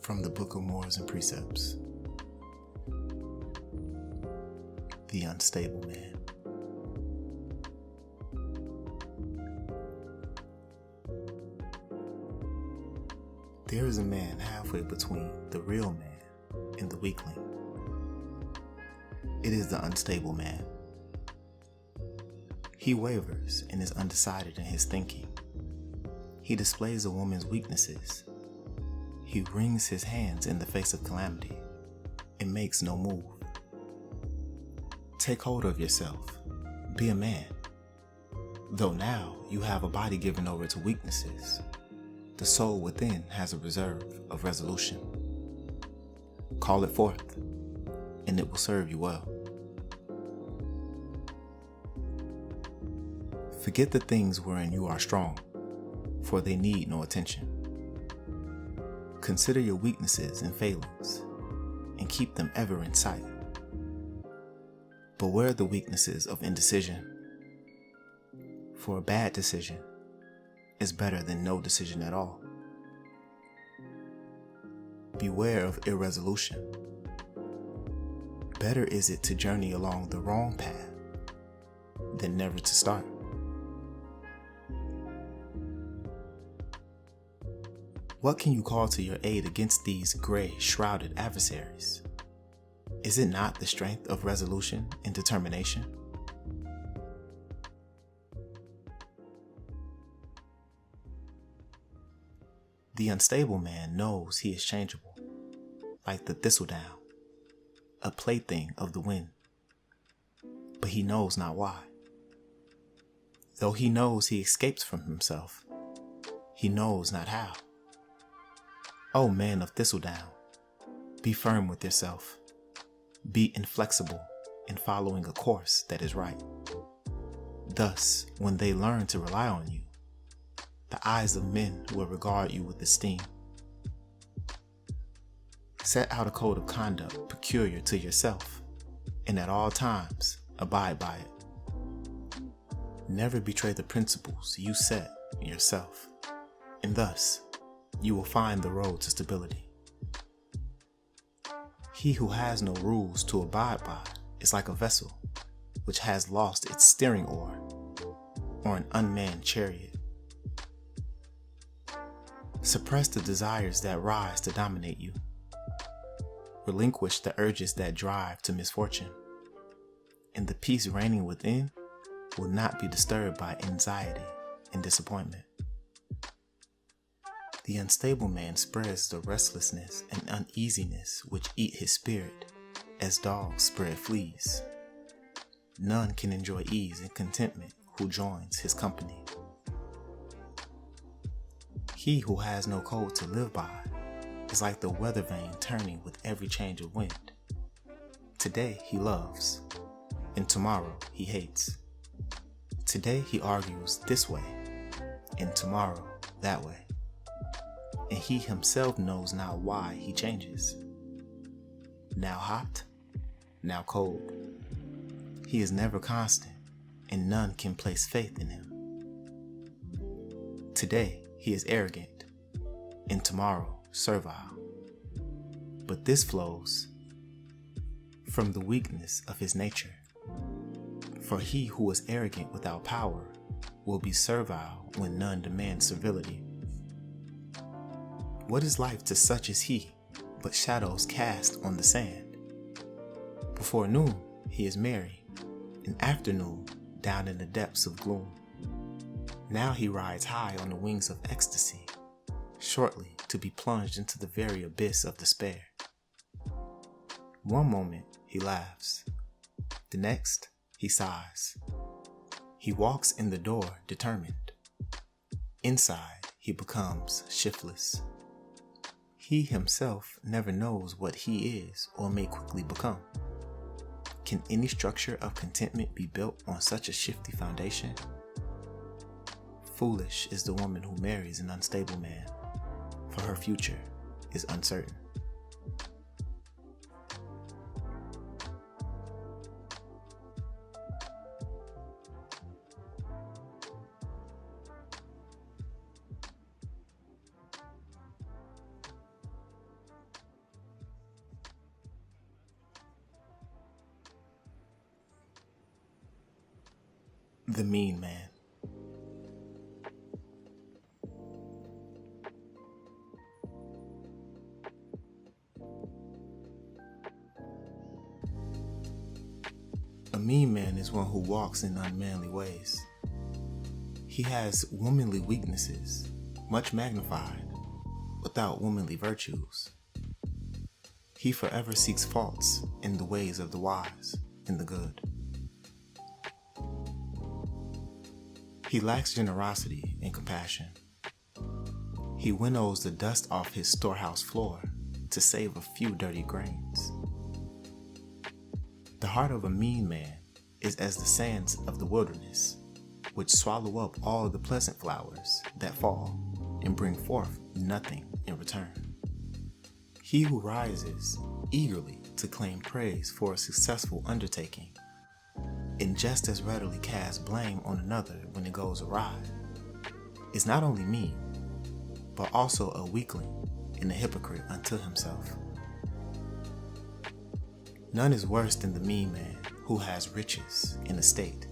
From the Book of Morals and Precepts. The Unstable Man. There is a man halfway between the real man and the weakling. It is the unstable man. He wavers and is undecided in his thinking. He displays a woman's weaknesses. He wrings his hands in the face of calamity and makes no move. Take hold of yourself. Be a man. Though now you have a body given over to weaknesses, the soul within has a reserve of resolution. Call it forth, and it will serve you well. Forget the things wherein you are strong, for they need no attention. Consider your weaknesses and failings, and keep them ever in sight. Beware the weaknesses of indecision, for a bad decision is better than no decision at all. Beware of irresolution. Better is it to journey along the wrong path than never to start. What can you call to your aid against these gray, shrouded adversaries? Is it not the strength of resolution and determination? The unstable man knows he is changeable, like the thistledown, a plaything of the wind, but he knows not why. Though he knows he escapes from himself, he knows not how. O man of thistledown, be firm with yourself. Be inflexible in following a course that is right. Thus, when they learn to rely on you, the eyes of men will regard you with esteem. Set out a code of conduct peculiar to yourself, and at all times abide by it. Never betray the principles you set yourself, and thus you will find the road to stability. He who has no rules to abide by is like a vessel which has lost its steering oar, or an unmanned chariot. Suppress the desires that rise to dominate you. Relinquish the urges that drive to misfortune, and the peace reigning within will not be disturbed by anxiety and disappointment. The unstable man spreads the restlessness and uneasiness which eat his spirit, as dogs spread fleas. None can enjoy ease and contentment who joins his company. He who has no code to live by is like the weather vane turning with every change of wind. Today he loves, and tomorrow he hates. Today he argues this way, and tomorrow that way. And he himself knows not why he changes. Now hot, now cold. He is never constant, and none can place faith in him. Today he is arrogant, and tomorrow servile. But this flows from the weakness of his nature. For he who is arrogant without power will be servile when none demands servility. What is life to such as he, but shadows cast on the sand? Before noon he is merry, and afternoon down in the depths of gloom. Now he rides high on the wings of ecstasy, shortly to be plunged into the very abyss of despair. One moment he laughs, the next he sighs. He walks in the door determined. Inside he becomes shiftless. He himself never knows what he is or may quickly become. Can any structure of contentment be built on such a shifty foundation? Foolish is the woman who marries an unstable man, for her future is uncertain. The mean man. A mean man is one who walks in unmanly ways. He has womanly weaknesses, much magnified, without womanly virtues. He forever seeks faults in the ways of the wise and the good. He lacks generosity and compassion. He winnows the dust off his storehouse floor to save a few dirty grains. The heart of a mean man is as the sands of the wilderness, which swallow up all the pleasant flowers that fall and bring forth nothing in return. He who rises eagerly to claim praise for a successful undertaking and just as readily casts blame on another when it goes awry is not only mean, but also a weakling and a hypocrite unto himself. None is worse than the mean man who has riches and estate,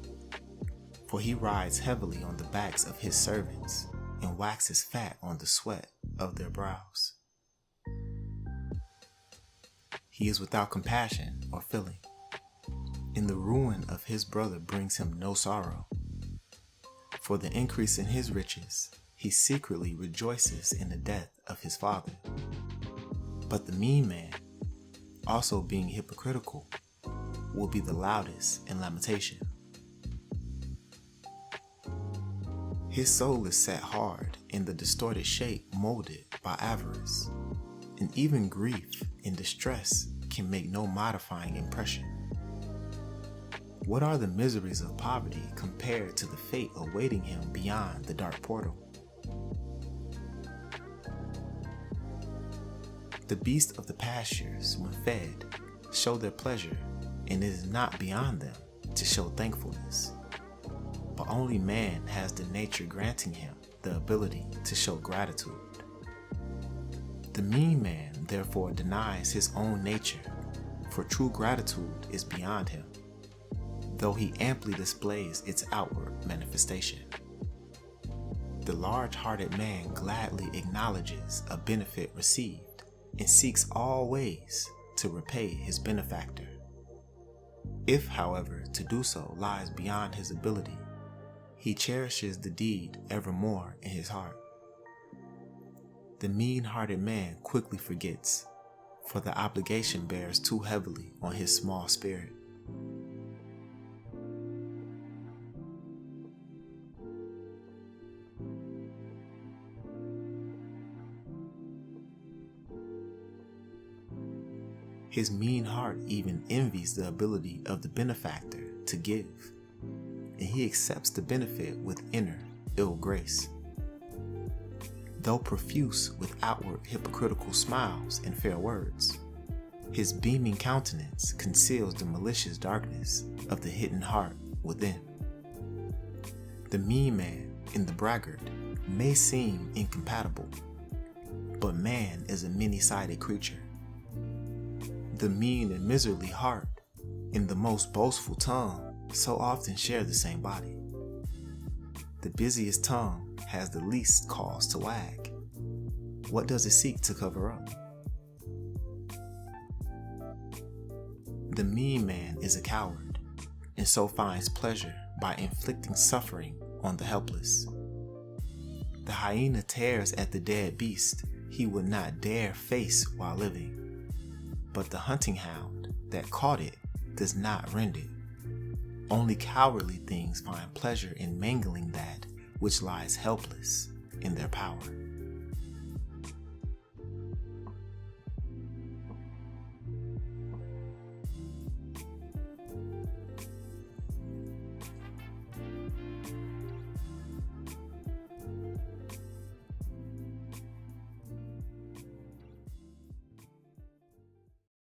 for he rides heavily on the backs of his servants and waxes fat on the sweat of their brows. He is without compassion or feeling, and the ruin of his brother brings him no sorrow. For the increase in his riches, he secretly rejoices in the death of his father. But the mean man, also being hypocritical, will be the loudest in lamentation. His soul is set hard in the distorted shape molded by avarice, and even grief and distress can make no modifying impression. What are the miseries of poverty compared to the fate awaiting him beyond the dark portal? The beasts of the pastures, when fed, show their pleasure, and it is not beyond them to show thankfulness. But only man has the nature granting him the ability to show gratitude. The mean man therefore denies his own nature, for true gratitude is beyond him, though he amply displays its outward manifestation. The large-hearted man gladly acknowledges a benefit received and seeks all ways to repay his benefactor. If, however, to do so lies beyond his ability, he cherishes the deed evermore in his heart. The mean-hearted man quickly forgets, for the obligation bears too heavily on his small spirit. His mean heart even envies the ability of the benefactor to give, and he accepts the benefit with inner ill grace. Though profuse with outward hypocritical smiles and fair words, his beaming countenance conceals the malicious darkness of the hidden heart within. The mean man and the braggart may seem incompatible, but man is a many-sided creature. The mean and miserly heart and the most boastful tongue so often share the same body. The busiest tongue has the least cause to wag. What does it seek to cover up? The mean man is a coward, and so finds pleasure by inflicting suffering on the helpless. The hyena tears at the dead beast he would not dare face while living, but the hunting hound that caught it does not rend it. Only cowardly things find pleasure in mangling that which lies helpless in their power.